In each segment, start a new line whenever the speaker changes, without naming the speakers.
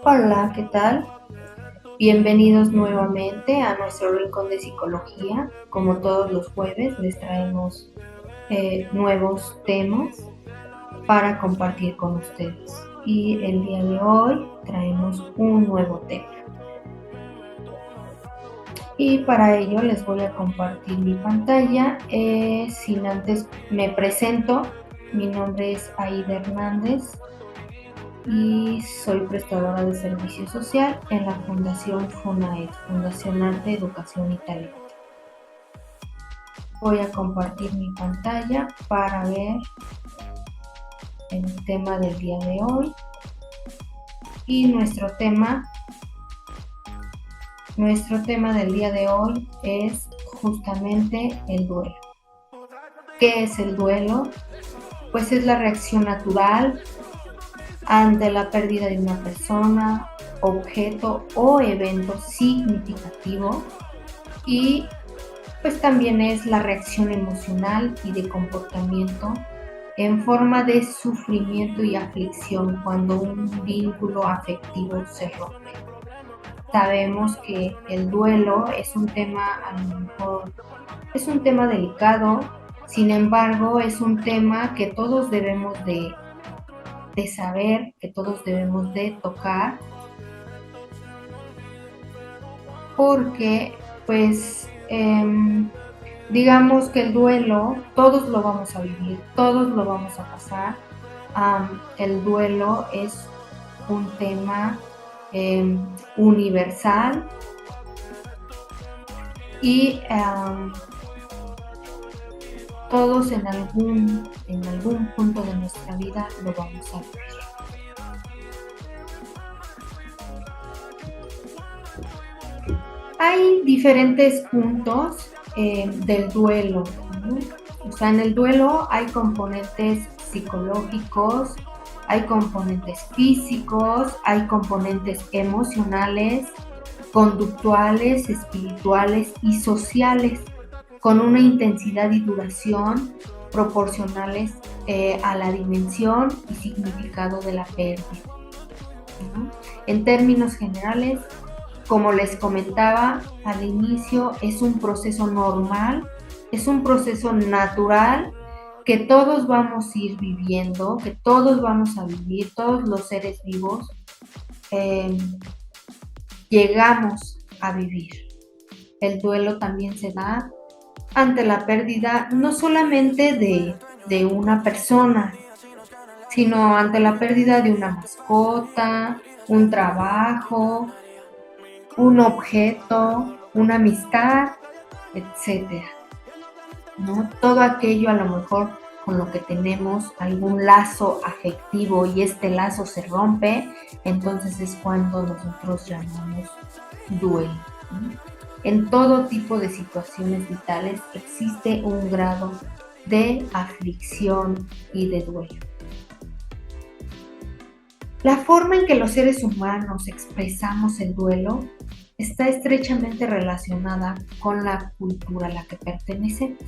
Hola, ¿qué tal? Bienvenidos nuevamente a nuestro rincón de psicología. Como todos los jueves, les traemos nuevos temas para compartir con ustedes. Y el día de hoy traemos un nuevo tema. Y para ello les voy a compartir mi pantalla. Sin antes me presento, mi nombre es Aida Hernández y soy prestadora de servicio social en la Fundación FUNAED, Fundación Arte, Educación y Talento. Voy a compartir mi pantalla para ver el tema del día de hoy y nuestro tema del día de hoy es justamente el duelo. ¿Qué es el duelo? Pues es la reacción natural ante la pérdida de una persona, objeto o evento significativo, y pues también es la reacción emocional y de comportamiento en forma de sufrimiento y aflicción cuando un vínculo afectivo se rompe. Sabemos que el duelo es un tema, a lo mejor es un tema delicado, sin embargo es un tema que todos debemos de saber, que todos debemos de tocar, porque pues digamos que el duelo todos lo vamos a vivir, todos lo vamos a pasar. El duelo es un tema universal y todos en algún punto de nuestra vida lo vamos a vivir. Hay diferentes puntos del duelo, ¿no? O sea, en el duelo hay componentes psicológicos, hay componentes físicos, hay componentes emocionales, conductuales, espirituales y sociales, con una intensidad y duración proporcionales a la dimensión y significado de la pérdida, ¿no? En términos generales, como les comentaba al inicio, es un proceso normal, es un proceso natural que todos vamos a ir viviendo, que todos vamos a vivir, todos los seres vivos llegamos a vivir. El duelo también se da ante la pérdida no solamente de una persona, sino ante la pérdida de una mascota, un trabajo, un objeto, una amistad, etcétera, ¿no? Todo aquello a lo mejor con lo que tenemos algún lazo afectivo y este lazo se rompe, entonces es cuando nosotros llamamos duelo, ¿no? En todo tipo de situaciones vitales existe un grado de aflicción y de duelo. La forma en que los seres humanos expresamos el duelo está estrechamente relacionada con la cultura a la que pertenecemos.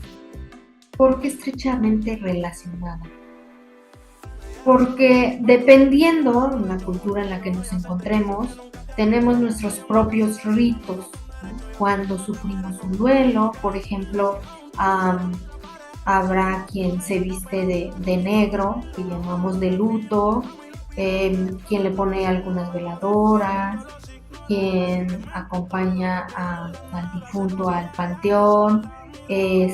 ¿Por qué estrechamente relacionada? Porque dependiendo de la cultura en la que nos encontremos, tenemos nuestros propios ritos, ¿no? Cuando sufrimos un duelo, por ejemplo, habrá quien se viste de negro, que llamamos de luto, quien le pone algunas veladoras, quien acompaña al difunto al panteón, y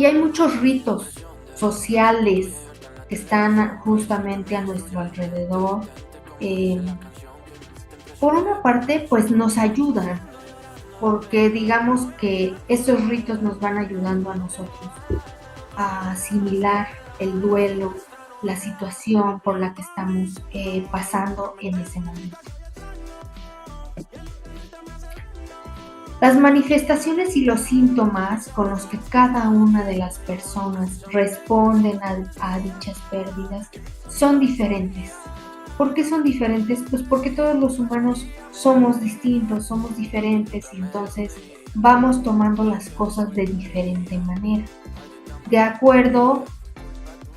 hay muchos ritos sociales que están justamente a nuestro alrededor. Por una parte, pues nos ayudan, porque digamos que esos ritos nos van ayudando a nosotros a asimilar el duelo, la situación por la que estamos pasando en ese momento. Las manifestaciones y los síntomas con los que cada una de las personas responden a dichas pérdidas son diferentes. ¿Por qué son diferentes? Pues porque todos los humanos somos distintos, somos diferentes y entonces vamos tomando las cosas de diferente manera, de acuerdo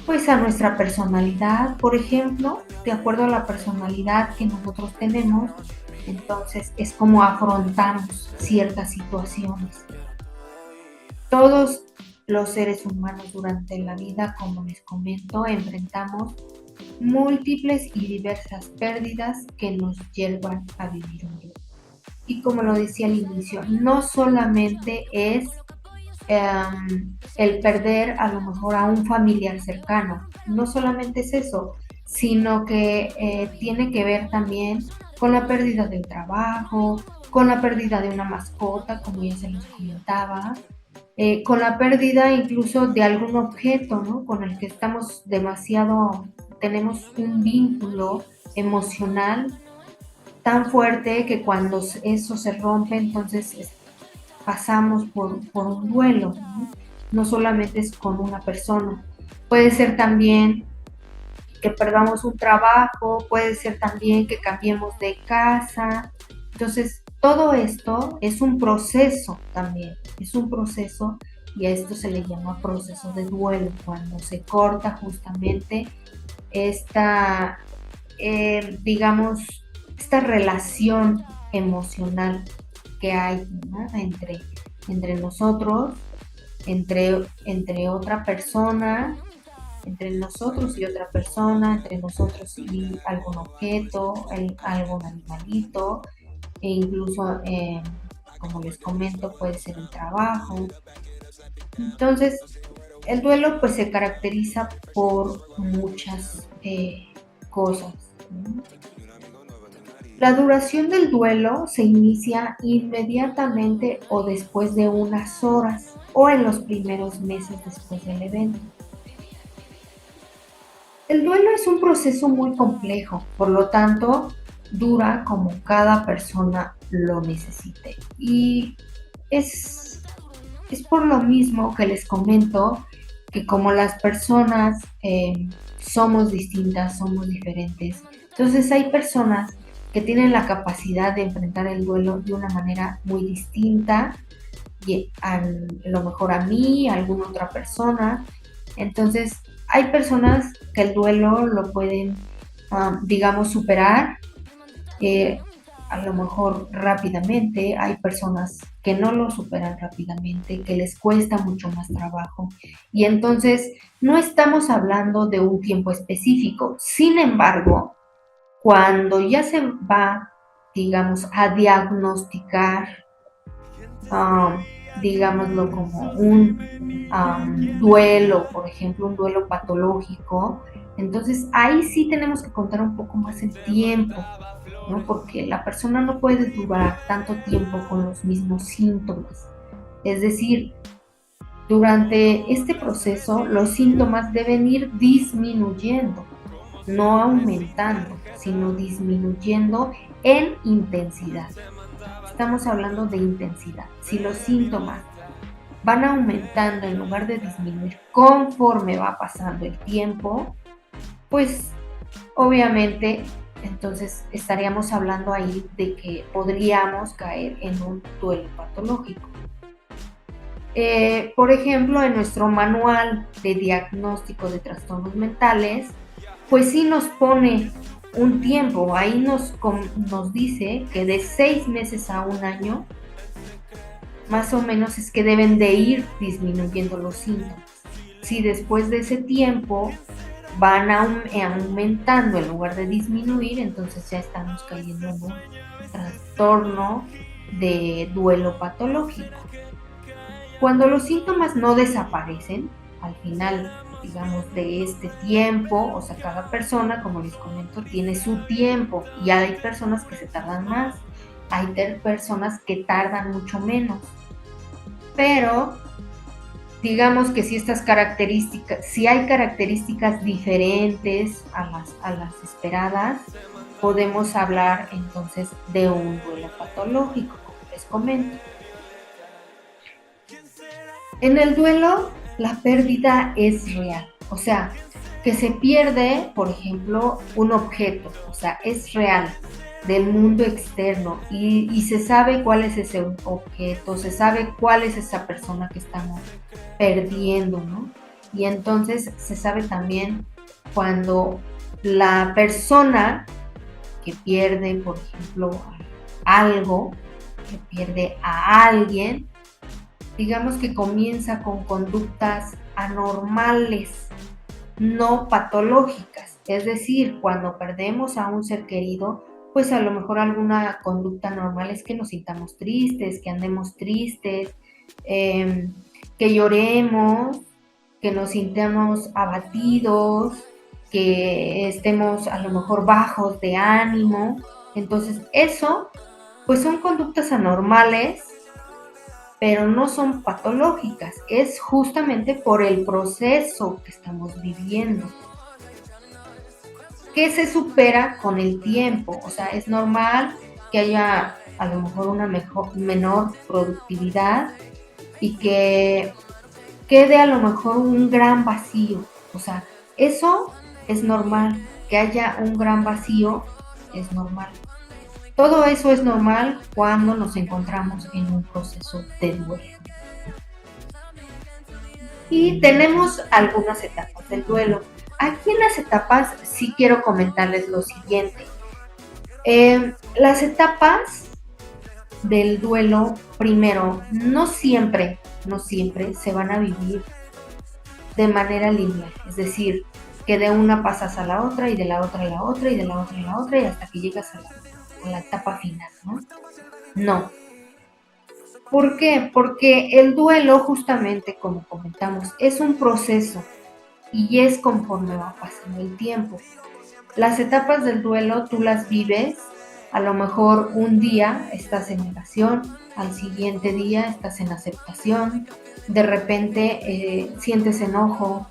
pues a nuestra personalidad, por ejemplo, de acuerdo a la personalidad que nosotros tenemos, entonces es como afrontamos ciertas situaciones. Todos los seres humanos durante la vida, como les comento, enfrentamos múltiples y diversas pérdidas que nos llevan a vivir un duelo. Y como lo decía al inicio, no solamente es el perder a lo mejor a un familiar cercano, no solamente es eso, sino que tiene que ver también con la pérdida del trabajo, con la pérdida de una mascota, como ya se los comentaba, con la pérdida incluso de algún objeto, ¿no? Con el que estamos tenemos un vínculo emocional tan fuerte que cuando eso se rompe, entonces pasamos por un duelo, ¿no? No solamente es con una persona, puede ser también que perdamos un trabajo, puede ser también que cambiemos de casa. Entonces, todo esto es un proceso también, es un proceso y a esto se le llama proceso de duelo, cuando se corta justamente esta, digamos, esta relación emocional que hay, ¿no? entre nosotros, entre otra persona, entre nosotros y otra persona, entre nosotros y algún objeto, algún animalito, e incluso, como les comento, puede ser el trabajo. Entonces, el duelo pues se caracteriza por muchas cosas, ¿no? La duración del duelo se inicia inmediatamente o después de unas horas o en los primeros meses después del evento. El duelo es un proceso muy complejo, por lo tanto, dura como cada persona lo necesite. Y es, es por lo mismo que les comento que como las personas somos distintas, somos diferentes, entonces hay personas que tienen la capacidad de enfrentar el duelo de una manera muy distinta, y a lo mejor a mí, a alguna otra persona. Entonces, hay personas que el duelo lo pueden, digamos, superar, a lo mejor rápidamente. Hay personas que no lo superan rápidamente, que les cuesta mucho más trabajo. Y entonces, no estamos hablando de un tiempo específico. Sin embargo, cuando ya se va, digamos, a diagnosticar, um, digámoslo como un duelo, por ejemplo, un duelo patológico, entonces ahí sí tenemos que contar un poco más el tiempo, ¿no? Porque la persona no puede durar tanto tiempo con los mismos síntomas. Es decir, durante este proceso los síntomas deben ir disminuyendo, no aumentando, sino disminuyendo en intensidad. Estamos hablando de intensidad. Si los síntomas van aumentando en lugar de disminuir conforme va pasando el tiempo, pues obviamente entonces estaríamos hablando ahí de que podríamos caer en un duelo patológico. Por ejemplo, en nuestro manual de diagnóstico de trastornos mentales, pues sí nos pone un tiempo, ahí nos dice que de 6 meses a un año, más o menos es que deben de ir disminuyendo los síntomas. Si después de ese tiempo van aumentando en lugar de disminuir, entonces ya estamos cayendo en un trastorno de duelo patológico. Cuando los síntomas no desaparecen, al final, digamos, de este tiempo, o sea, cada persona, como les comento, tiene su tiempo y hay personas que se tardan más, hay personas que tardan mucho menos, pero digamos que si estas características, si hay características diferentes a las esperadas, podemos hablar entonces de un duelo patológico, como les comento. En el duelo, la pérdida es real, o sea, que se pierde, por ejemplo, un objeto, o sea, es real, del mundo externo, y se sabe cuál es ese objeto, se sabe cuál es esa persona que estamos perdiendo, ¿no? Y entonces se sabe también cuando la persona que pierde, por ejemplo, algo, que pierde a alguien, digamos que comienza con conductas anormales, no patológicas. Es decir, cuando perdemos a un ser querido, pues a lo mejor alguna conducta normal es que nos sintamos tristes, que andemos tristes, que lloremos, que nos sintamos abatidos, que estemos a lo mejor bajos de ánimo. Entonces eso, pues son conductas anormales, pero no son patológicas. Es justamente por el proceso que estamos viviendo, que se supera con el tiempo. O sea, es normal que haya a lo mejor una menor productividad y que quede a lo mejor un gran vacío. O sea, eso es normal. Que haya un gran vacío es normal. Todo eso es normal cuando nos encontramos en un proceso de duelo. Y tenemos algunas etapas del duelo. Aquí en las etapas sí quiero comentarles lo siguiente. Las etapas del duelo, primero, no siempre se van a vivir de manera lineal. Es decir, que de una pasas a la otra y de la otra a la otra y de la otra a la otra y hasta que llegas a la etapa final, ¿no? No. ¿Por qué? Porque el duelo, justamente como comentamos, es un proceso y es conforme va pasando el tiempo. Las etapas del duelo tú las vives, a lo mejor un día estás en negación, al siguiente día estás en aceptación, de repente sientes enojo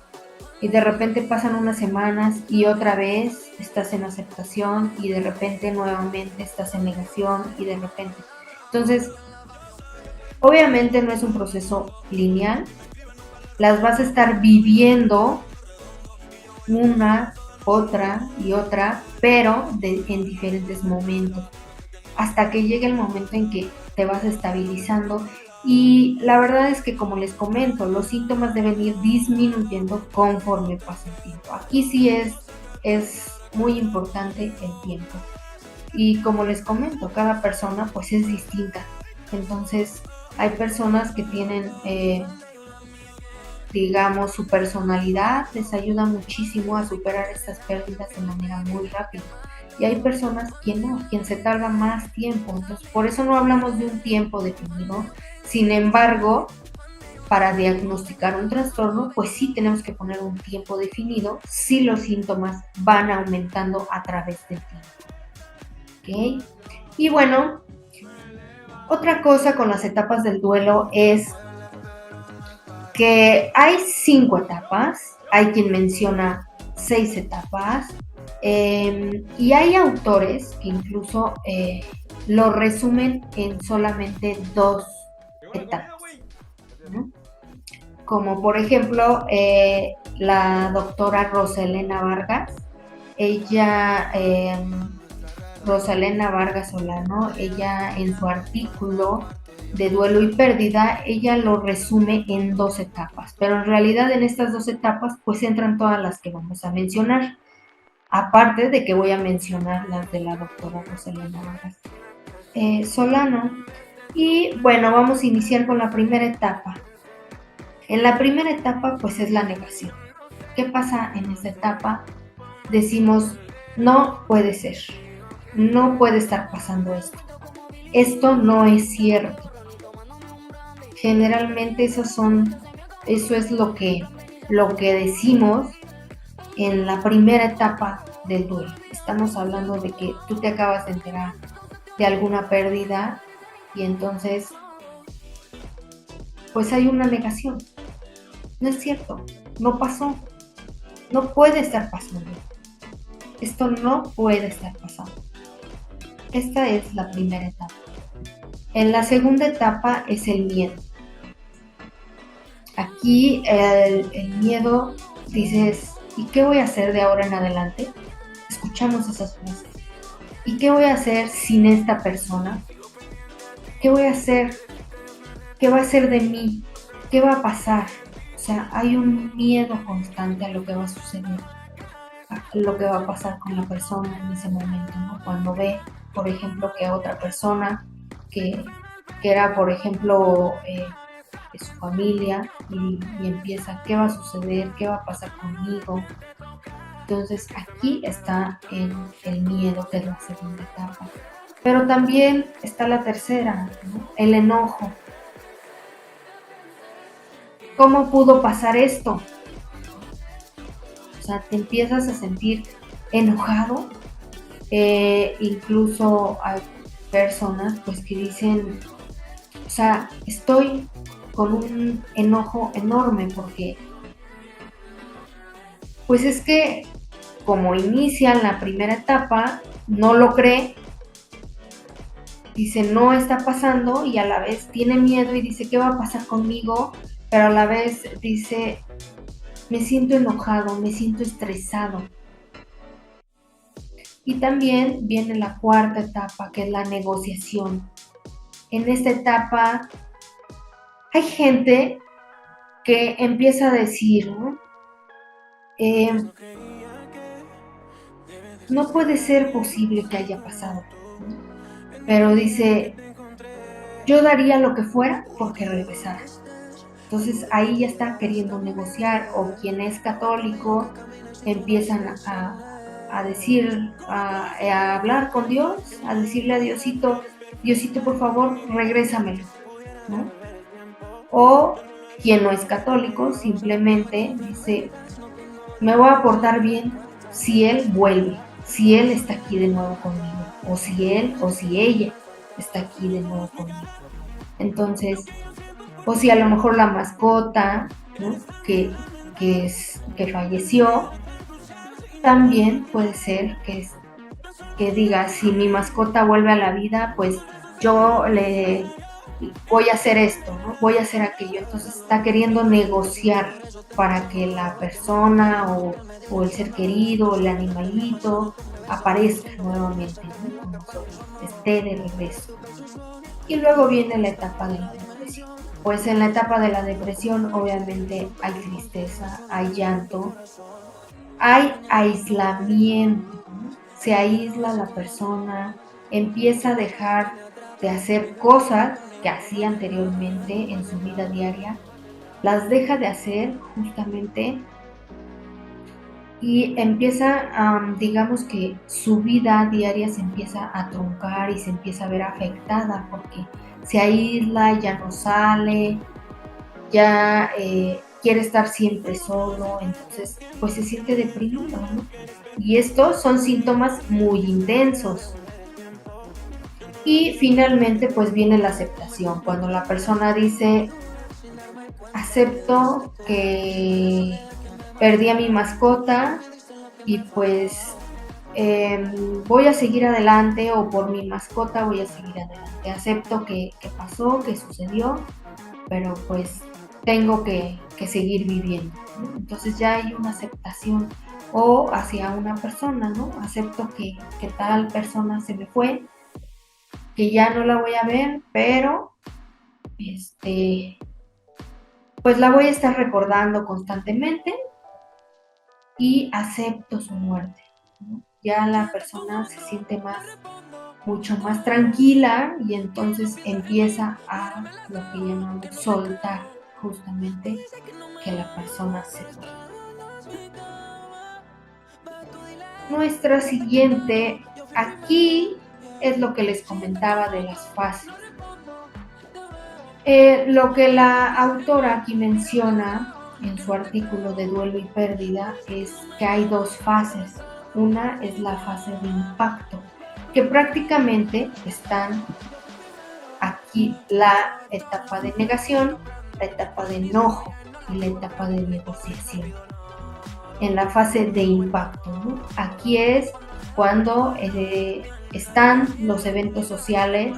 y de repente pasan unas semanas y otra vez estás en aceptación y de repente nuevamente estás en negación y de repente. Entonces, obviamente no es un proceso lineal, las vas a estar viviendo una, otra y otra, pero en diferentes momentos, hasta que llegue el momento en que te vas estabilizando. Y la verdad es que, como les comento, los síntomas deben ir disminuyendo conforme pasa el tiempo. Aquí sí es muy importante el tiempo. Y como les comento, cada persona pues es distinta. Entonces hay personas que tienen digamos, su personalidad les ayuda muchísimo a superar estas pérdidas de manera muy rápida. Y hay personas quien se tarda más tiempo. Entonces, por eso no hablamos de un tiempo definido. Sin embargo, para diagnosticar un trastorno, pues sí tenemos que poner un tiempo definido si los síntomas van aumentando a través del tiempo. ¿Ok? Y bueno, otra cosa con las etapas del duelo es que hay 5 etapas, hay quien menciona 6 etapas, y hay autores que incluso lo resumen en solamente 2 etapas, ¿no? Como por ejemplo la doctora Rosalena Vargas, ella, Rosalena Vargas Solano, ella en su artículo de duelo y pérdida, ella lo resume en 2 etapas, pero en realidad en estas 2 etapas pues entran todas las que vamos a mencionar, aparte de que voy a mencionar las de la doctora Rosalena Vargas Solano. Y bueno, vamos a iniciar con la primera etapa. En la primera etapa pues es la negación. ¿Qué pasa en esta etapa? Decimos, no puede ser, no puede estar pasando esto no es cierto. Generalmente eso es lo que decimos en la primera etapa del duelo. Estamos hablando de que tú te acabas de enterar de alguna pérdida y entonces pues hay una negación. No es cierto, no pasó, no puede estar pasando. Esto no puede estar pasando. Esta es la primera etapa. En la segunda etapa es el miedo. Aquí el miedo, dices, ¿y qué voy a hacer de ahora en adelante? Escuchamos esas frases. ¿Y qué voy a hacer sin esta persona? ¿Qué voy a hacer? ¿Qué va a ser de mí? ¿Qué va a pasar? O sea, hay un miedo constante a lo que va a suceder, a lo que va a pasar con la persona en ese momento, ¿no? Cuando ve, por ejemplo, que a otra persona que, que era, por ejemplo, de su familia y empieza, ¿qué va a suceder? ¿Qué va a pasar conmigo? Entonces aquí está el miedo, que es la segunda etapa. Pero también está la tercera, ¿no? El enojo. ¿Cómo pudo pasar esto? O sea, te empiezas a sentir enojado. Incluso hay personas pues que dicen, o sea, estoy con un enojo enorme porque pues es que como inician la primera etapa, no lo cree, dice no está pasando y a la vez tiene miedo y dice qué va a pasar conmigo, pero a la vez dice me siento enojado, me siento estresado. Y también viene la cuarta etapa, que es la negociación. En esta etapa hay gente que empieza a decir, ¿no? No puede ser posible que haya pasado, ¿no? Pero dice, yo daría lo que fuera porque regresara. Entonces ahí ya está queriendo negociar, o quien es católico empiezan a decir, a hablar con Dios, a decirle a Diosito, Diosito por favor regrésamelo, ¿no? O quien no es católico simplemente dice, me voy a portar bien si él vuelve, si él está aquí de nuevo conmigo, o si él o si ella está aquí de nuevo conmigo. Entonces, o si a lo mejor la mascota, ¿no? que falleció, también puede ser que diga, si mi mascota vuelve a la vida, pues yo le voy a hacer esto, ¿no? Voy a hacer aquello. Entonces está queriendo negociar para que la persona o el ser querido, el animalito, aparezca nuevamente, ¿no? Con nosotros, esté de regreso. Y luego viene la etapa de la depresión. Pues en la etapa de la depresión obviamente hay tristeza, hay llanto, hay aislamiento, ¿no? Se aísla la persona, empieza a dejar de hacer cosas que hacía anteriormente en su vida diaria, las deja de hacer justamente y empieza, digamos que su vida diaria se empieza a truncar y se empieza a ver afectada porque se aísla, ya no sale, ya quiere estar siempre solo, entonces pues se siente deprimido, ¿no? Y estos son síntomas muy intensos. Y finalmente pues viene la aceptación, cuando la persona dice, acepto que perdí a mi mascota y pues voy a seguir adelante, o por mi mascota voy a seguir adelante. Acepto que pasó, que sucedió, pero pues tengo que seguir viviendo, ¿no? Entonces ya hay una aceptación, o hacia una persona, ¿no? Acepto que tal persona se me fue, que ya no la voy a ver, pero pues la voy a estar recordando constantemente y acepto su muerte, ¿no? Ya la persona se siente mucho más tranquila y entonces empieza a lo que llamamos soltar, justamente que la persona se fue. Nuestra siguiente, aquí es lo que les comentaba de las fases. Lo que la autora aquí menciona en su artículo de Duelo y Pérdida es que hay dos fases. Una es la fase de impacto, que prácticamente están aquí la etapa de negación, la etapa de enojo y la etapa de negociación. En la fase de impacto, ¿no? Aquí es cuando están los eventos sociales,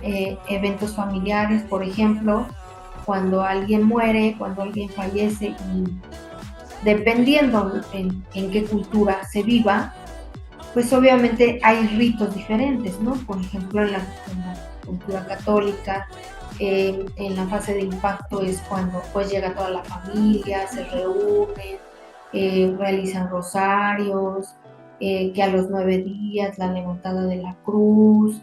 eventos familiares, por ejemplo, cuando alguien muere, cuando alguien fallece, y dependiendo en qué cultura se viva, pues obviamente hay ritos diferentes, ¿no? Por ejemplo, en la cultura católica En la fase de impacto es cuando pues llega toda la familia, se reúnen, realizan rosarios, que a los 9 días la levantada de la cruz,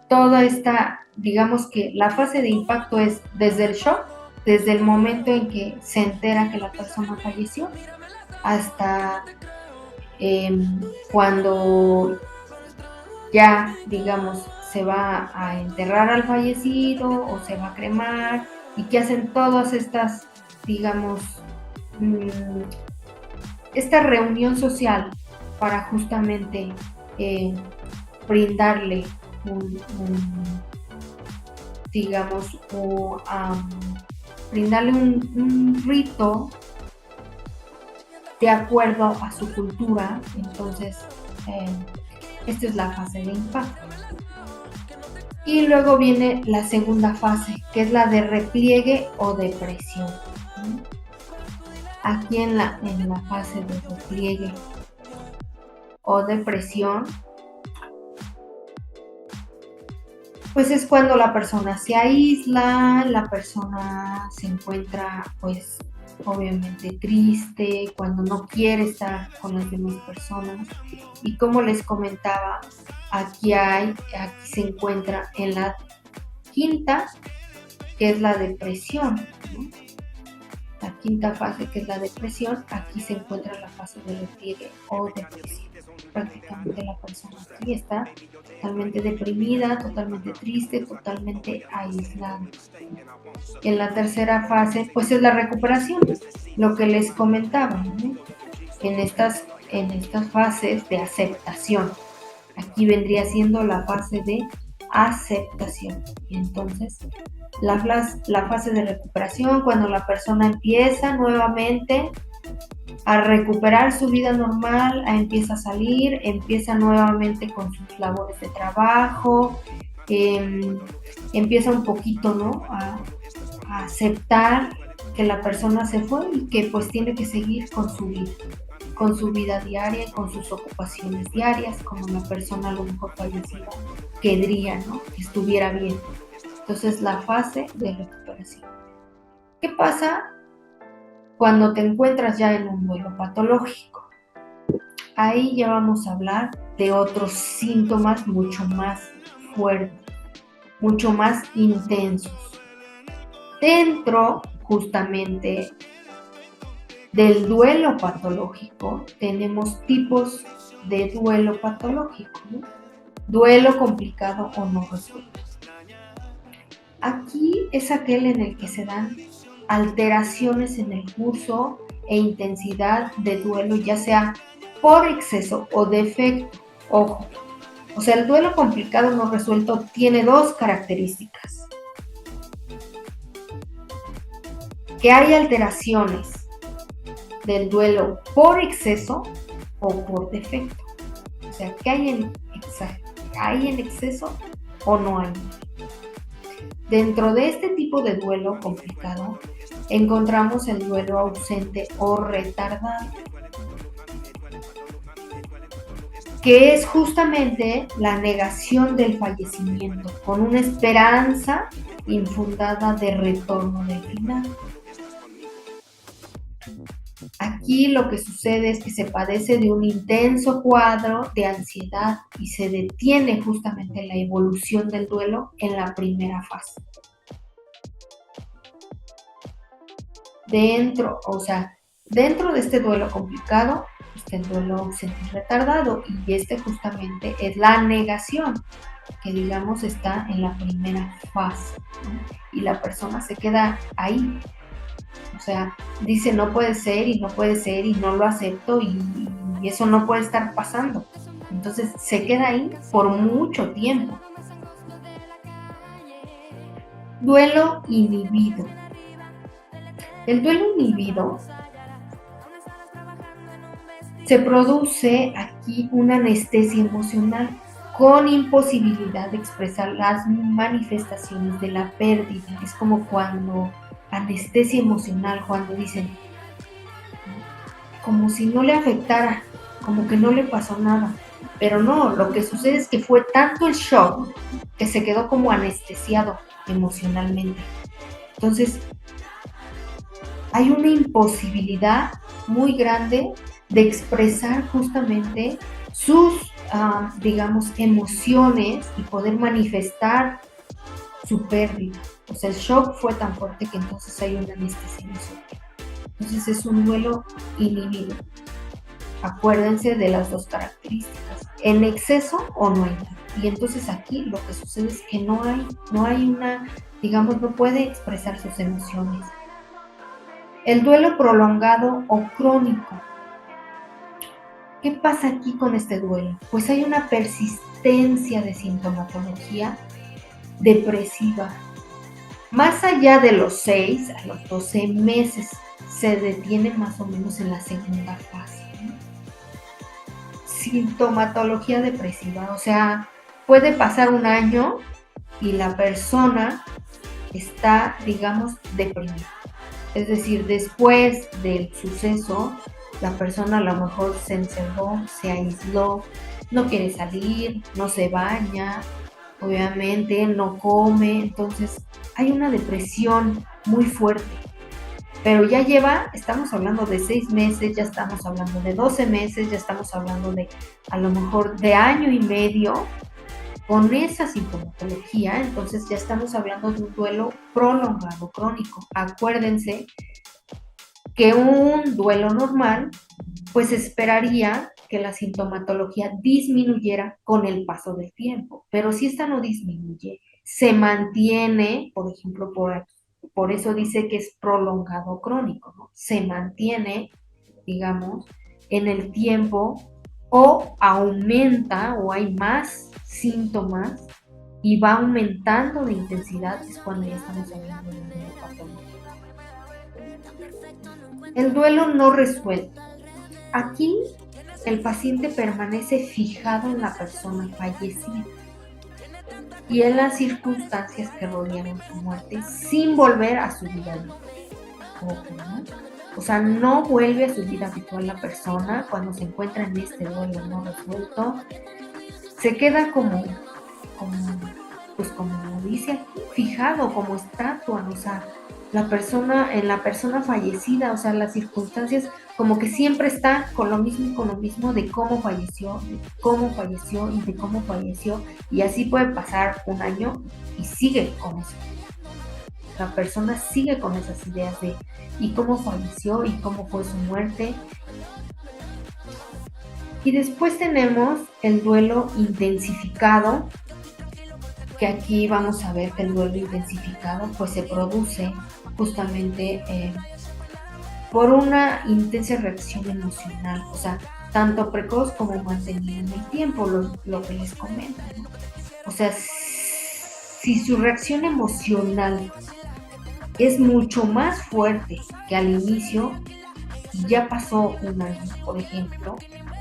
toda esta, digamos que la fase de impacto es desde el shock, desde el momento en que se entera que la persona falleció, hasta cuando ya, digamos, se va a enterrar al fallecido o se va a cremar, y que hacen todas estas, digamos, esta reunión social para justamente brindarle digamos, brindarle un rito de acuerdo a su cultura. Entonces, esta es la fase de impacto. Y luego viene la segunda fase, que es la de repliegue o depresión. Aquí en la fase de repliegue o depresión, pues es cuando la persona se aísla, la persona se encuentra pues obviamente triste, cuando no quiere estar con las demás personas. Y como les comentaba, aquí se encuentra en la quinta, que es la depresión, ¿no? La quinta fase, que es la depresión, aquí se encuentra la fase de repliegue o depresión. Prácticamente la persona aquí está totalmente deprimida, totalmente triste, totalmente aislada. En la tercera fase, pues es la recuperación, lo que les comentaba, ¿no? En estas fases de aceptación. Aquí vendría siendo la fase de aceptación. Y entonces, la fase de recuperación, cuando la persona empieza nuevamente a recuperar su vida normal, empieza a salir, empieza nuevamente con sus labores de trabajo, empieza un poquito, ¿no?, a aceptar que la persona se fue y que pues tiene que seguir con su vida diaria y con sus ocupaciones diarias, como la persona a lo mejor fallecida querría, ¿no?, que estuviera bien. Entonces, la fase de recuperación. ¿Qué pasa cuando te encuentras ya en un duelo patológico? Ahí ya vamos a hablar de otros síntomas mucho más fuertes, mucho más intensos. Dentro justamente del duelo patológico tenemos tipos de duelo patológico, ¿no? Duelo complicado o no resuelto. Aquí es aquel en el que se dan alteraciones en el curso e intensidad de duelo, ya sea por exceso o defecto. Ojo, o sea, el duelo complicado no resuelto tiene dos características: que hay alteraciones del duelo por exceso o por defecto. O sea, que hay en exceso o no hay. Dentro de este tipo de duelo complicado encontramos el duelo ausente o retardado, que es justamente la negación del fallecimiento con una esperanza infundada de retorno del final. Aquí lo que sucede es que se padece de un intenso cuadro de ansiedad y se detiene justamente la evolución del duelo en la primera fase. Dentro de este duelo complicado está el duelo ausente y retardado, y este justamente es la negación, que digamos está en la primera fase, ¿no? Y la persona se queda ahí. O sea, dice no puede ser y no puede ser y no lo acepto y eso no puede estar pasando. Entonces se queda ahí por mucho tiempo. Duelo inhibido. El duelo inhibido se produce aquí una anestesia emocional con imposibilidad de expresar las manifestaciones de la pérdida. Es como cuando anestesia emocional, cuando dicen como si no le afectara, como que no le pasó nada. Pero no, lo que sucede es que fue tanto el shock que se quedó como anestesiado emocionalmente. Entonces, hay una imposibilidad muy grande de expresar justamente sus, digamos, emociones y poder manifestar su pérdida. O sea, el shock fue tan fuerte que entonces hay una anestesia emocional. Entonces es un duelo inhibido. Acuérdense de las dos características, en exceso o no hay nada. Y entonces aquí lo que sucede es que no hay una, digamos, no puede expresar sus emociones. El duelo prolongado o crónico. ¿Qué pasa aquí con este duelo? Pues hay una persistencia de sintomatología depresiva. Más allá de los 6 a los 12 meses, se detiene más o menos en la segunda fase. Sintomatología depresiva, o sea, puede pasar un año y la persona está, digamos, deprimida. Es decir, después del suceso, la persona a lo mejor se encerró, se aisló, no quiere salir, no se baña, obviamente no come, entonces hay una depresión muy fuerte. Pero ya estamos hablando de 6 meses, ya estamos hablando de 12 meses, ya estamos hablando de a lo mejor de año y medio con esa sintomatología, entonces ya estamos hablando de un duelo prolongado, crónico. Acuérdense que un duelo normal, pues esperaría que la sintomatología disminuyera con el paso del tiempo, pero si esta no disminuye, se mantiene, por ejemplo, por eso dice que es prolongado crónico, ¿no? Se mantiene, digamos, en el tiempo o aumenta o hay más síntomas y va aumentando de intensidad, es cuando ya estamos hablando de un duelo patológico. El duelo no resuelto. Aquí el paciente permanece fijado en la persona fallecida y en las circunstancias que rodearon su muerte sin volver a su vida habitual. ¿No? O sea, no vuelve a su vida habitual la persona cuando se encuentra en este duelo no resuelto. Se queda como dice aquí, fijado, como estatua, o sea, en la persona fallecida, o sea, las circunstancias como que siempre está con lo mismo de cómo falleció y de cómo falleció, y así puede pasar un año y sigue con eso. La persona sigue con esas ideas de y cómo falleció y cómo fue su muerte. Y después tenemos el duelo intensificado, que aquí vamos a ver que el duelo intensificado pues se produce justamente por una intensa reacción emocional, o sea, tanto precoz como mantenida en el tiempo, lo que les comento, ¿no? O sea, si su reacción emocional es mucho más fuerte que al inicio, y ya pasó un año, por ejemplo,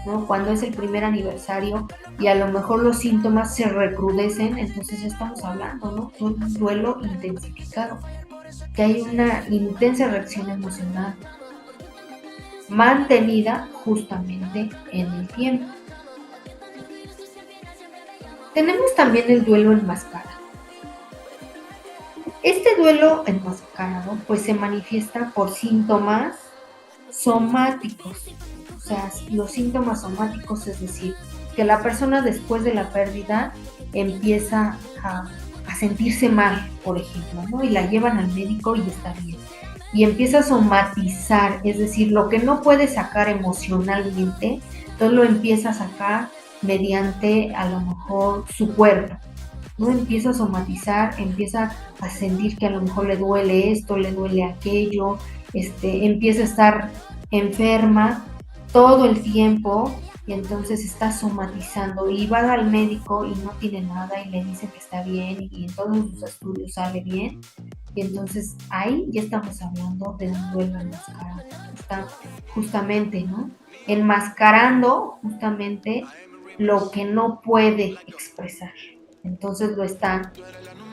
¿no? Cuando es el primer aniversario y a lo mejor los síntomas se recrudecen, entonces estamos hablando, ¿no? De un duelo intensificado, que hay una intensa reacción emocional mantenida justamente en el tiempo. Tenemos también el duelo enmascarado. Este duelo enmascarado pues se manifiesta por síntomas somáticos, o sea, los síntomas somáticos, es decir, que la persona después de la pérdida empieza a sentirse mal, por ejemplo, ¿no? Y la llevan al médico y está bien. Y empieza a somatizar, es decir, lo que no puede sacar emocionalmente, entonces lo empieza a sacar mediante a lo mejor su cuerpo, ¿no? Empieza a somatizar, empieza a sentir que a lo mejor le duele esto, le duele aquello, empieza a estar enferma todo el tiempo y entonces está somatizando y va al médico y no tiene nada y le dicen que está bien y en todos sus estudios sale bien y entonces ahí ya estamos hablando de un duelo enmascarado. Está justamente, ¿no? Enmascarando justamente lo que no puede expresar. Entonces lo está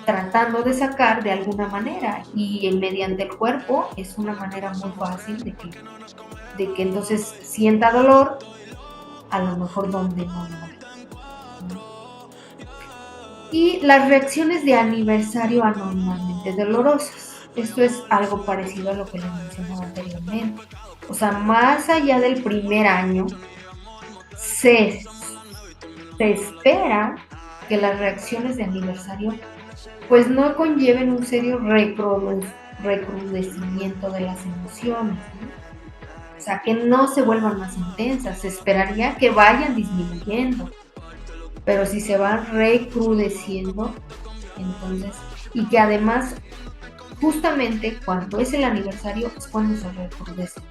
tratando de sacar de alguna manera y mediante el cuerpo es una manera muy fácil de que entonces sienta dolor a lo mejor donde no. Y las reacciones de aniversario anormalmente dolorosas. Esto es algo parecido a lo que les mencionaba anteriormente. O sea, más allá del primer año, se espera que las reacciones de aniversario pues no conlleven un serio recrudecimiento de las emociones, ¿no? O sea, que no se vuelvan más intensas, se esperaría que vayan disminuyendo, pero si se van recrudeciendo, entonces, y que además, justamente cuando es el aniversario es cuando se recrudece.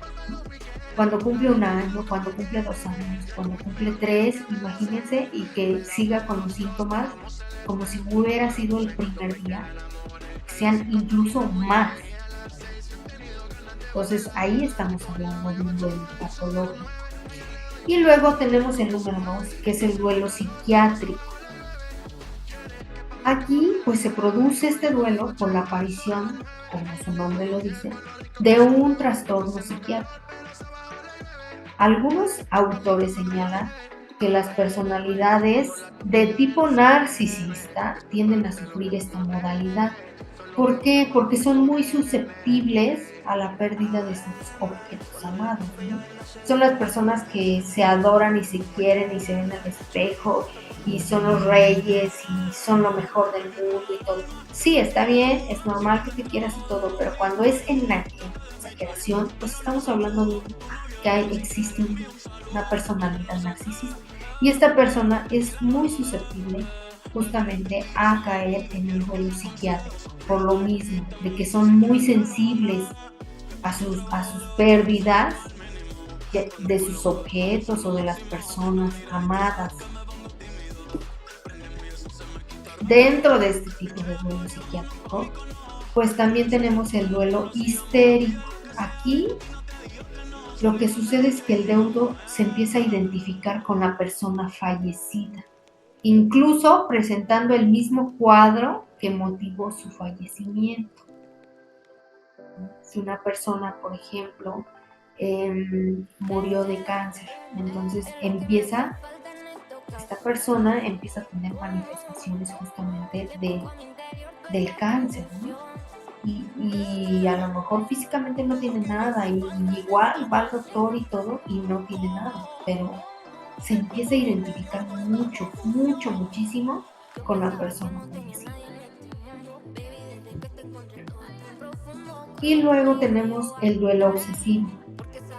Cuando cumple 1 año, cuando cumple 2 años, cuando cumple 3, imagínense, y que siga con los síntomas como si hubiera sido el primer día, sean incluso más. Entonces ahí estamos hablando de un duelo patológico. Y luego tenemos el número 2, que es el duelo psiquiátrico. Aquí pues se produce este duelo por la aparición, como su nombre lo dice, de un trastorno psiquiátrico. Algunos autores señalan que las personalidades de tipo narcisista tienden a sufrir esta modalidad. ¿Por qué? Porque son muy susceptibles a la pérdida de sus objetos amados, ¿no? Son las personas que se adoran y se quieren y se ven al espejo y son los reyes y son lo mejor del mundo y todo. Sí, está bien, es normal que te quieras y todo, pero cuando es en la exageración, pues estamos hablando de que existe una personalidad narcisista. Y esta persona es muy susceptible justamente a caer en el duelo psiquiátrico, por lo mismo, de que son muy sensibles a sus pérdidas de sus objetos o de las personas amadas. Dentro de este tipo de duelo psiquiátrico, pues también tenemos el duelo histérico. Aquí lo que sucede es que el deudo se empieza a identificar con la persona fallecida, incluso presentando el mismo cuadro que motivó su fallecimiento. Si una persona, por ejemplo, murió de cáncer, entonces esta persona empieza a tener manifestaciones justamente del cáncer, ¿no? Y a lo mejor físicamente no tiene nada, y igual va al doctor y todo y no tiene nada, pero se empieza a identificar muchísimo con la persona fallecida. Y luego tenemos el duelo obsesivo.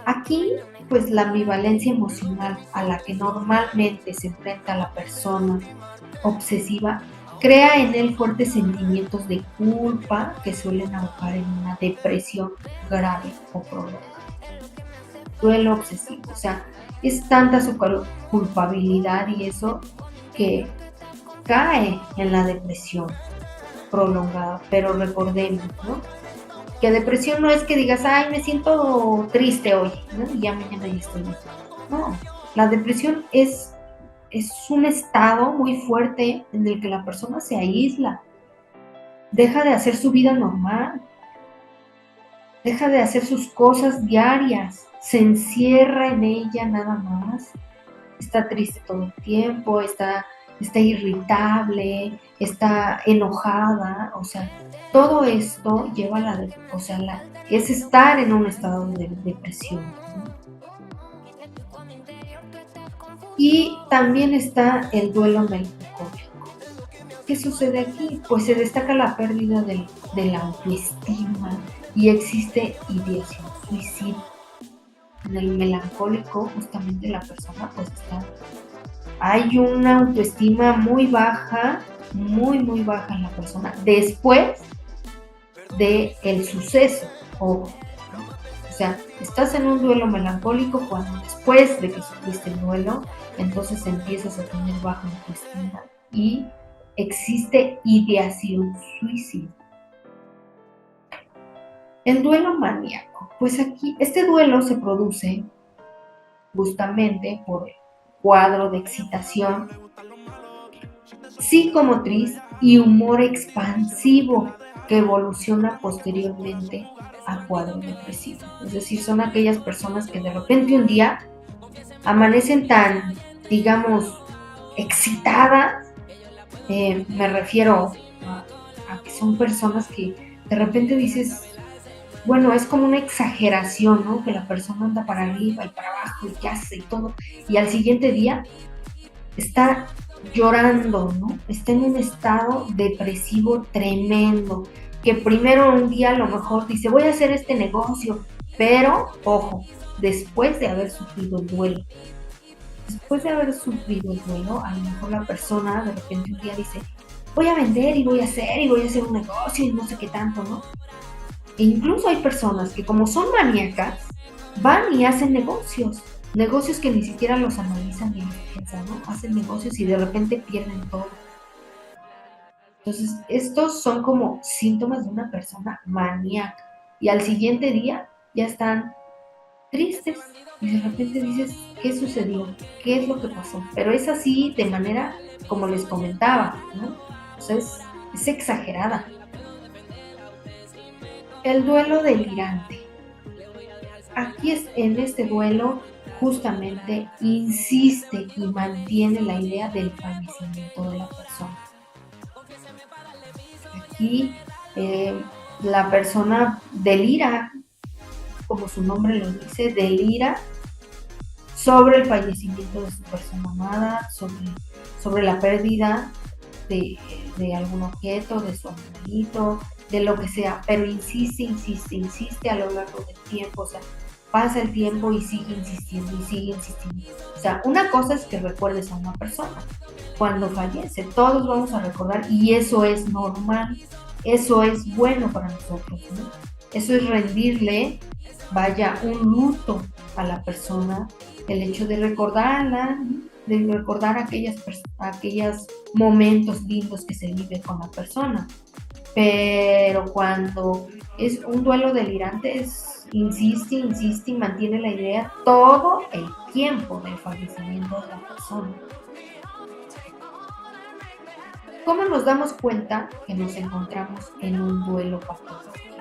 Aquí, pues la ambivalencia emocional a la que normalmente se enfrenta la persona obsesiva crea en él fuertes sentimientos de culpa que suelen ahogar en una depresión grave o prolongada. Duelo obsesivo, o sea, es tanta su culpabilidad y eso que cae en la depresión prolongada. Pero recordemos, ¿no?, que depresión no es que digas, ay, me siento triste hoy, ¿no?, y ya mañana ya estoy bien. No, la depresión es un estado muy fuerte en el que la persona se aísla, deja de hacer su vida normal, deja de hacer sus cosas diarias, se encierra en ella nada más, está triste todo el tiempo, está irritable, está enojada, o sea, todo esto lleva a es estar en un estado de depresión, ¿no? Y también está el duelo melancólico. ¿Qué sucede aquí? Pues se destaca la pérdida de la autoestima y existe ideación suicida. En el melancólico, justamente la persona pues hay una autoestima muy baja en la persona después del suceso. O sea, estás en un duelo melancólico cuando después de que sufriste el duelo, entonces empiezas a tener baja autoestima y existe ideación suicida. El duelo maníaco. Pues aquí, este duelo se produce justamente por el cuadro de excitación psicomotriz y humor expansivo que evoluciona posteriormente a cuadro depresivo. Es decir, son aquellas personas que de repente un día amanecen tan, digamos, excitadas Me refiero a que son personas que de repente dices, bueno, es como una exageración, ¿no? Que la persona anda para arriba y para abajo y que hace y todo, y al siguiente día está llorando, ¿no? Está en un estado depresivo tremendo, que primero un día a lo mejor dice, voy a hacer este negocio, pero, ojo, después de haber sufrido el duelo. Después de haber sufrido el duelo, a lo mejor la persona de repente un día dice, voy a vender y voy a hacer un negocio y no sé qué tanto, ¿no? E incluso hay personas que como son maníacas, van y hacen negocios, negocios que ni siquiera los analizan ni los piensan, ¿no? Hacen negocios y de repente pierden todo. Entonces, estos son como síntomas de una persona maníaca y al siguiente día ya están tristes y de repente dices, ¿qué sucedió? ¿Qué es lo que pasó? Pero es así de manera, como les comentaba, ¿no? O sea, es exagerada. El duelo delirante. Aquí en este duelo justamente insiste y mantiene la idea del fallecimiento de la persona. Aquí la persona delira, como su nombre lo dice, delira sobre el fallecimiento de su persona amada, sobre la pérdida de algún objeto, de su animalito, de lo que sea, pero insiste a lo largo del tiempo, o sea, pasa el tiempo y sigue insistiendo y sigue insistiendo. O sea, una cosa es que recuerdes a una persona. Cuando fallece, todos vamos a recordar y eso es normal, eso es bueno para nosotros, ¿no? Eso es rendirle, vaya, un luto a la persona, el hecho de recordarla, de recordar aquellos momentos lindos que se vive con la persona. Pero cuando es un duelo delirante, insiste y mantiene la idea todo el tiempo del fallecimiento de la persona. ¿Cómo nos damos cuenta que nos encontramos en un duelo patológico?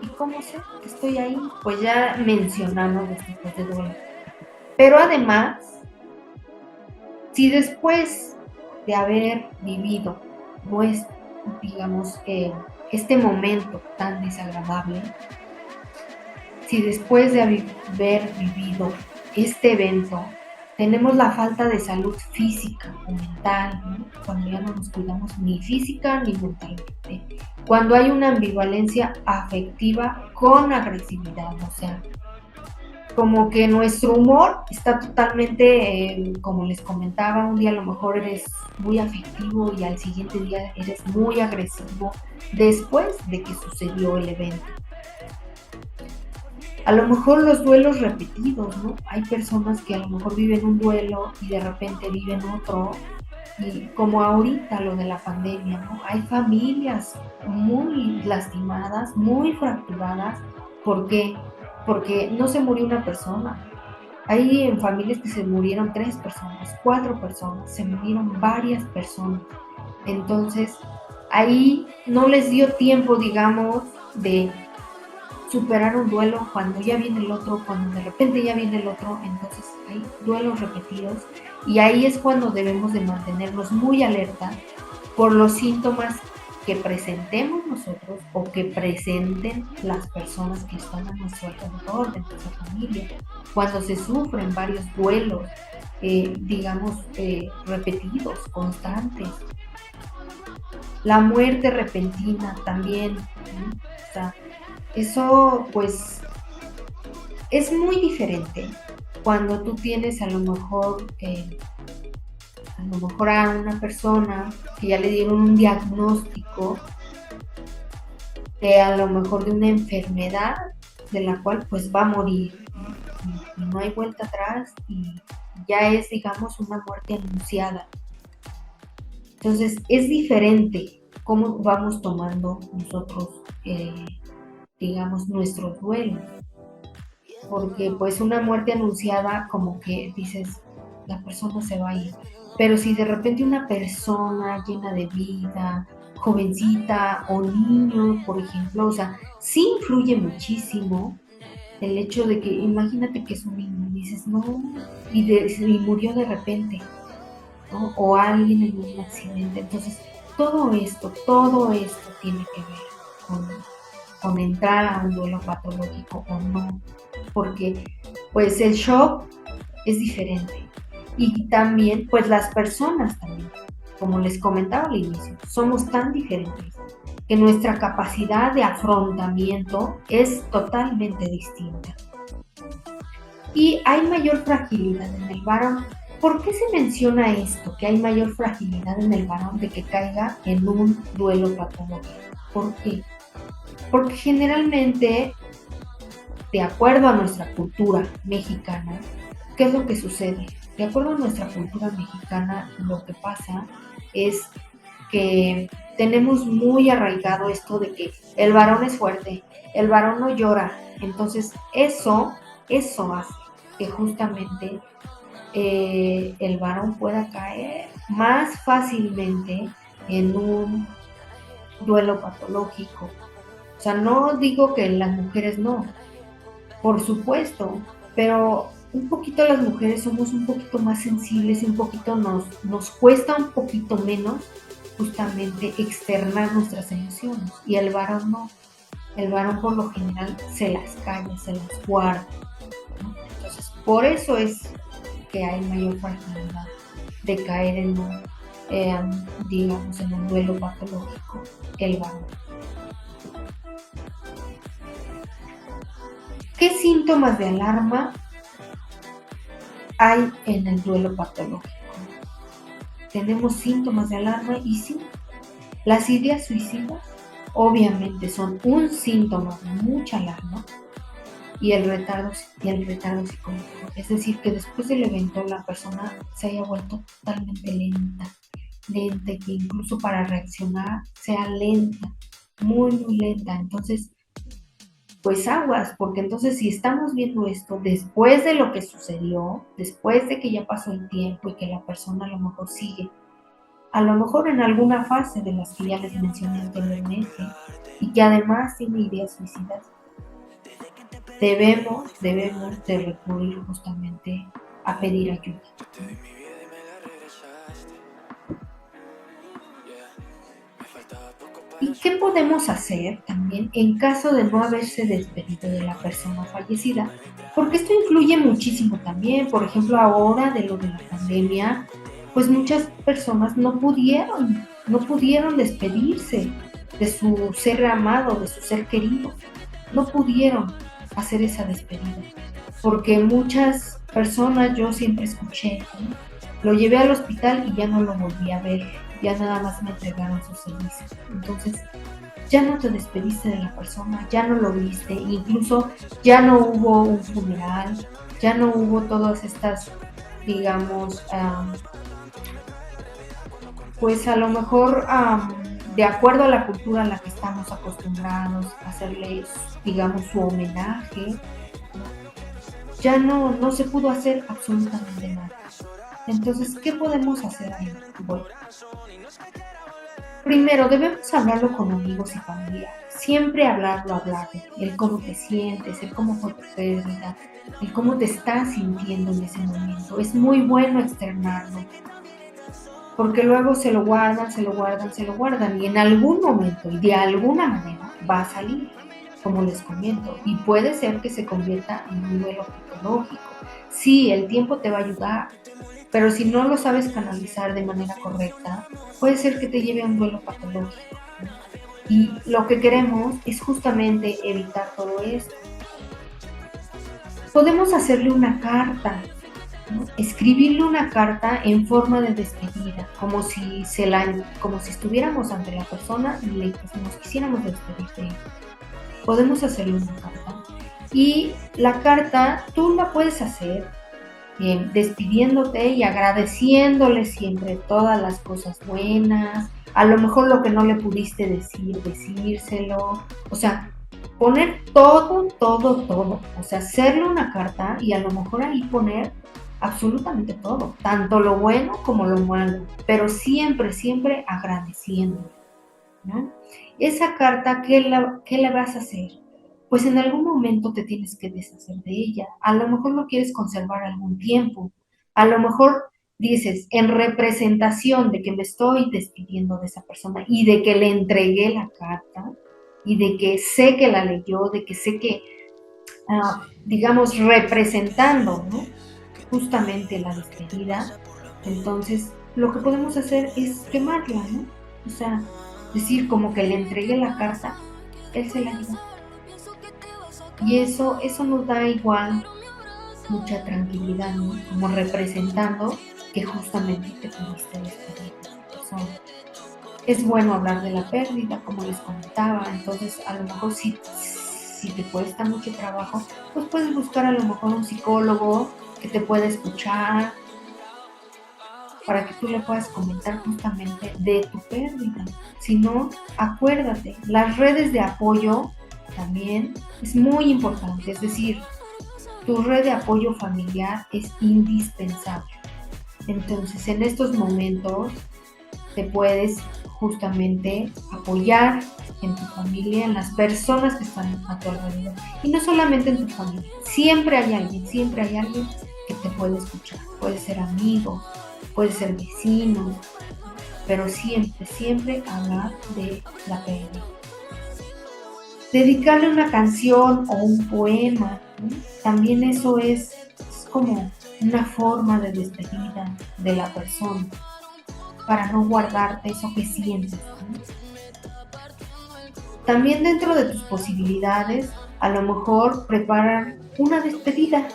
¿Y cómo sé que estoy ahí? Pues ya mencionamos los tipos de duelo. Pero además, si después de haber vivido, pues, digamos, este momento tan desagradable, si después de haber vivido este evento, tenemos la falta de salud física o mental, ¿no? Cuando ya no nos cuidamos ni física ni mentalmente, cuando hay una ambivalencia afectiva con agresividad, o sea, como que nuestro humor está totalmente, como les comentaba, un día a lo mejor eres muy afectivo y al siguiente día eres muy agresivo después de que sucedió el evento. A lo mejor los duelos repetidos, ¿no? Hay personas que a lo mejor viven un duelo y de repente viven otro, y como ahorita lo de la pandemia, ¿no? Hay familias muy lastimadas, muy fracturadas. ¿Por qué? Porque no se murió una persona. Hay en familias que se murieron 3 personas, 4 personas, se murieron varias personas. Entonces, ahí no les dio tiempo, digamos, de superar un duelo cuando ya viene el otro, cuando de repente ya viene el otro, entonces hay duelos repetidos y ahí es cuando debemos de mantenernos muy alerta por los síntomas que presentemos nosotros o que presenten las personas que están a nuestro alrededor, de nuestra familia, cuando se sufren varios duelos, digamos, repetidos, constantes. La muerte repentina también, ¿no? O sea, eso pues es muy diferente cuando tú tienes a lo mejor a una persona que ya le dieron un diagnóstico de a lo mejor de una enfermedad de la cual pues va a morir, ¿no? Y no hay vuelta atrás y ya es, digamos, una muerte anunciada. Entonces es diferente cómo vamos tomando nosotros, digamos, nuestros duelos, porque pues una muerte anunciada como que dices, la persona se va a ir, pero si de repente una persona llena de vida, jovencita o niño, por ejemplo, o sea, sí influye muchísimo el hecho de que, imagínate que es un niño y dices, no, y murió de repente. ¿no? O alguien en un accidente. Entonces, todo esto tiene que ver con, con entrar a un duelo patológico o no, porque pues el shock es diferente. Y también, pues las personas también, como les comentaba al inicio, somos tan diferentes que nuestra capacidad de afrontamiento es totalmente distinta. Y hay mayor fragilidad en el varón. ¿Por qué se menciona esto? Que hay mayor fragilidad en el varón de que caiga en un duelo patológico. ¿Por qué? Porque generalmente, de acuerdo a nuestra cultura mexicana, ¿qué es lo que sucede? De acuerdo a nuestra cultura mexicana, lo que pasa es que tenemos muy arraigado esto de que el varón es fuerte, el varón no llora. Entonces, eso hace que justamente el varón pueda caer más fácilmente en un duelo patológico. O sea, no digo que las mujeres no, por supuesto, pero un poquito las mujeres somos un poquito más sensibles y un poquito nos cuesta un poquito menos justamente externar nuestras emociones. Y el varón no. El varón por lo general se las calla, se las guarda, ¿no? Entonces, por eso es que hay mayor fragilidad de caer en un, digamos, en un duelo patológico que el varón. ¿Qué síntomas de alarma hay en el duelo patológico? Tenemos síntomas de alarma y sí, las ideas suicidas obviamente son un síntoma de mucha alarma y el retardo psicológico. Es decir, que después del evento la persona se haya vuelto totalmente lenta y que incluso para reaccionar sea lenta, muy lenta. Entonces, pues aguas, porque entonces si estamos viendo esto después de lo que sucedió, después de que ya pasó el tiempo y que la persona a lo mejor sigue, a lo mejor en alguna fase de las que ya les mencioné anteriormente, y que además tiene ideas suicidas, debemos de recurrir justamente a pedir ayuda. ¿Y qué podemos hacer también en caso de no haberse despedido de la persona fallecida? Porque esto influye muchísimo también. Por ejemplo, ahora de lo de la pandemia, pues muchas personas no pudieron despedirse de su ser amado, de su ser querido. No pudieron hacer esa despedida. Porque muchas personas, yo siempre escuché, ¿no? Lo llevé al hospital y ya no lo volví a ver, ya nada más me entregaron sus cenizas. Entonces, ya no te despediste de la persona, ya no lo viste, incluso ya no hubo un funeral, ya no hubo todas estas, digamos, pues a lo mejor de acuerdo a la cultura a la que estamos acostumbrados a hacerles, digamos, su homenaje, ya no se pudo hacer absolutamente nada. Entonces, ¿qué podemos hacer ahí? Bueno, primero debemos hablarlo con amigos y familiares. Siempre hablarlo, el cómo te sientes, el cómo fue tu pérdida, el cómo te estás sintiendo en ese momento. Es muy bueno externarlo, porque luego se lo guardan, y en algún momento y de alguna manera va a salir, como les comento, y puede ser que se convierta en un duelo patológico. Sí, el tiempo te va a ayudar, pero si no lo sabes canalizar de manera correcta, puede ser que te lleve a un duelo patológico. Y lo que queremos es justamente evitar todo esto. Podemos hacerle una carta, ¿no? Escribirle una carta en forma de despedida, como si estuviéramos ante la persona y nos quisiéramos despedir de ella. Podemos hacerle una carta. Y la carta tú la puedes hacer despidiéndote y agradeciéndole siempre todas las cosas buenas, a lo mejor lo que no le pudiste decir, decírselo, o sea, poner todo, o sea, hacerle una carta y a lo mejor ahí poner absolutamente todo, tanto lo bueno como lo malo, pero siempre agradeciendo, ¿no? Esa carta, ¿qué le vas a hacer? Pues en algún momento te tienes que deshacer de ella. A lo mejor lo quieres conservar algún tiempo. A lo mejor dices, en representación de que me estoy despidiendo de esa persona y de que le entregué la carta y de que sé que la leyó, de que sé que, digamos, representando, ¿no?, justamente la despedida, entonces lo que podemos hacer es quemarla, ¿no? O sea, decir como que le entregué la carta, él se la llevó. Y eso nos da igual mucha tranquilidad, ¿no? Como representando que justamente te pudiste despedir de esa persona. Es bueno hablar de la pérdida, como les comentaba, entonces a lo mejor si te cuesta mucho trabajo, pues puedes buscar a lo mejor un psicólogo que te pueda escuchar para que tú le puedas comentar justamente de tu pérdida. Si no, acuérdate, las redes de apoyo también es muy importante, es decir, tu red de apoyo familiar es indispensable. Entonces, en estos momentos te puedes justamente apoyar en tu familia, en las personas que están a tu alrededor. Y no solamente en tu familia, siempre hay alguien que te puede escuchar. Puede ser amigo, puede ser vecino, pero siempre hablar de la pérdida. Dedicarle una canción o un poema, ¿no? También eso es como una forma de despedida de la persona, para no guardarte eso que sientes, ¿no? También dentro de tus posibilidades, a lo mejor preparar una despedida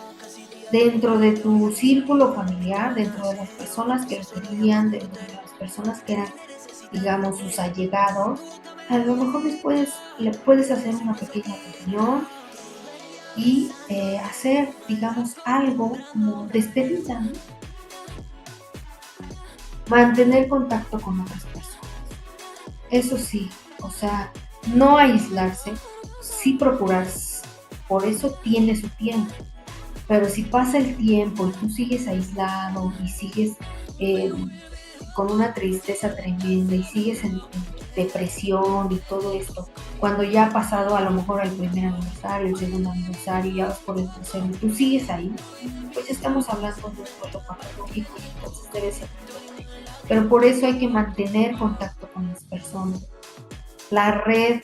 dentro de tu círculo familiar, dentro de las personas que lo querían, dentro de las personas que eran, digamos, sus allegados. A lo mejor le puedes hacer una pequeña reunión y hacer, digamos, algo como despedida, ¿no? Mantener contacto con otras personas. Eso sí, o sea, no aislarse, sí procurar, por eso tiene su tiempo. Pero si pasa el tiempo y tú sigues aislado y sigues con una tristeza tremenda y sigues en depresión y todo esto, cuando ya ha pasado a lo mejor el primer aniversario, el segundo aniversario, ya vas por el tercero y tú sigues ahí, pues estamos hablando de un duelo patológico y entonces debe ser. Pero por eso hay que mantener contacto con las personas. La red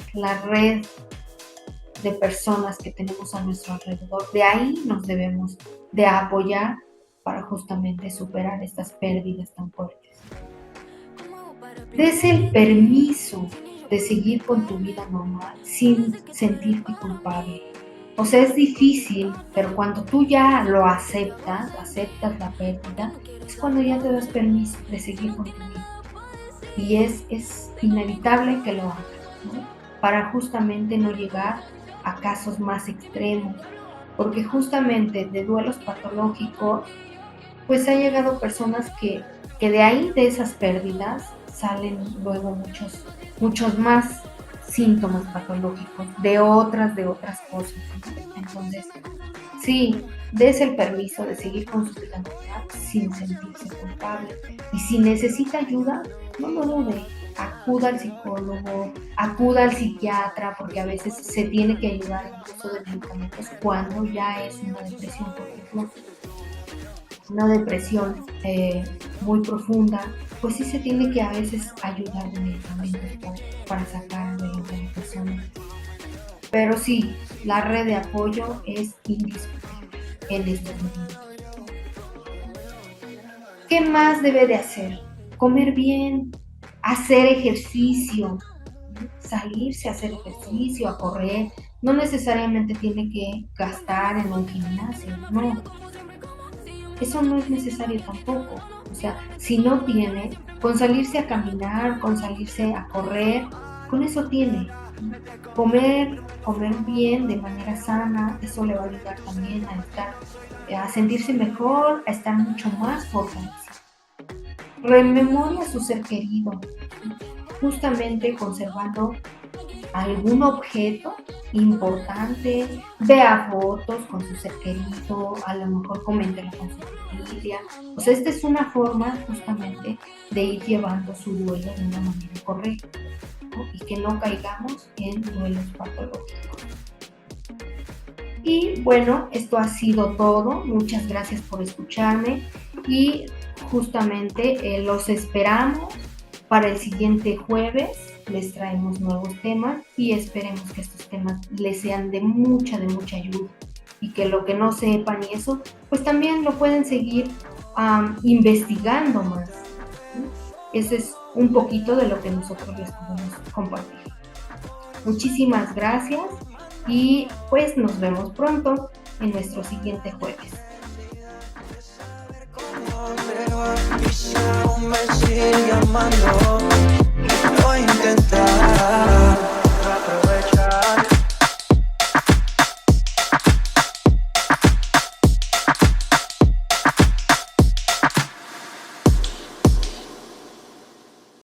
de personas que tenemos a nuestro alrededor, de ahí nos debemos de apoyar para justamente superar estas pérdidas tan fuertes. Des el permiso de seguir con tu vida normal sin sentirte culpable. O sea, es difícil, pero cuando tú ya lo aceptas la pérdida, es cuando ya te das permiso de seguir con tu vida. Y es inevitable que lo hagas, ¿no? Para justamente no llegar a casos más extremos, porque justamente de duelos patológicos, pues ha llegado personas que de ahí, de esas pérdidas, salen luego muchos más síntomas patológicos de otras cosas, ¿no? Entonces, sí, des el permiso de seguir con su vida normal sin sentirse culpable. Y si necesita ayuda, no lo dude, acuda al psicólogo, acuda al psiquiatra, porque a veces se tiene que ayudar en el uso de medicamentos cuando ya es una depresión, por ejemplo, una depresión muy profunda, pues sí se tiene que a veces ayudar de medicamentos para sacar de la persona. Pero sí, la red de apoyo es indiscutible en estos momentos. ¿Qué más debe de hacer? Comer bien, hacer ejercicio, salirse a hacer ejercicio, a correr. No necesariamente tiene que gastar en un gimnasio, no. Eso no es necesario tampoco. O sea, si no tiene, con salirse a caminar, con salirse a correr, con eso tiene. Comer bien de manera sana, eso le va a ayudar también a sentirse mejor, a estar mucho más fortalecido. Rememore a su ser querido, justamente conservando algún objeto importante, vea fotos con su ser querido, a lo mejor coméntelo con su familia. O sea, esta es una forma justamente de ir llevando su duelo de una manera correcta, ¿no? Y que no caigamos en duelos patológicos. Y bueno, esto ha sido todo. Muchas gracias por escucharme y justamente los esperamos para el siguiente jueves. Les traemos nuevos temas y esperemos que estos temas les sean de mucha ayuda, y que lo que no sepan y eso, pues también lo pueden seguir investigando más. Ese es un poquito de lo que nosotros les podemos compartir. Muchísimas gracias y pues nos vemos pronto en nuestro siguiente jueves.
Me sigue amando, lo intentas.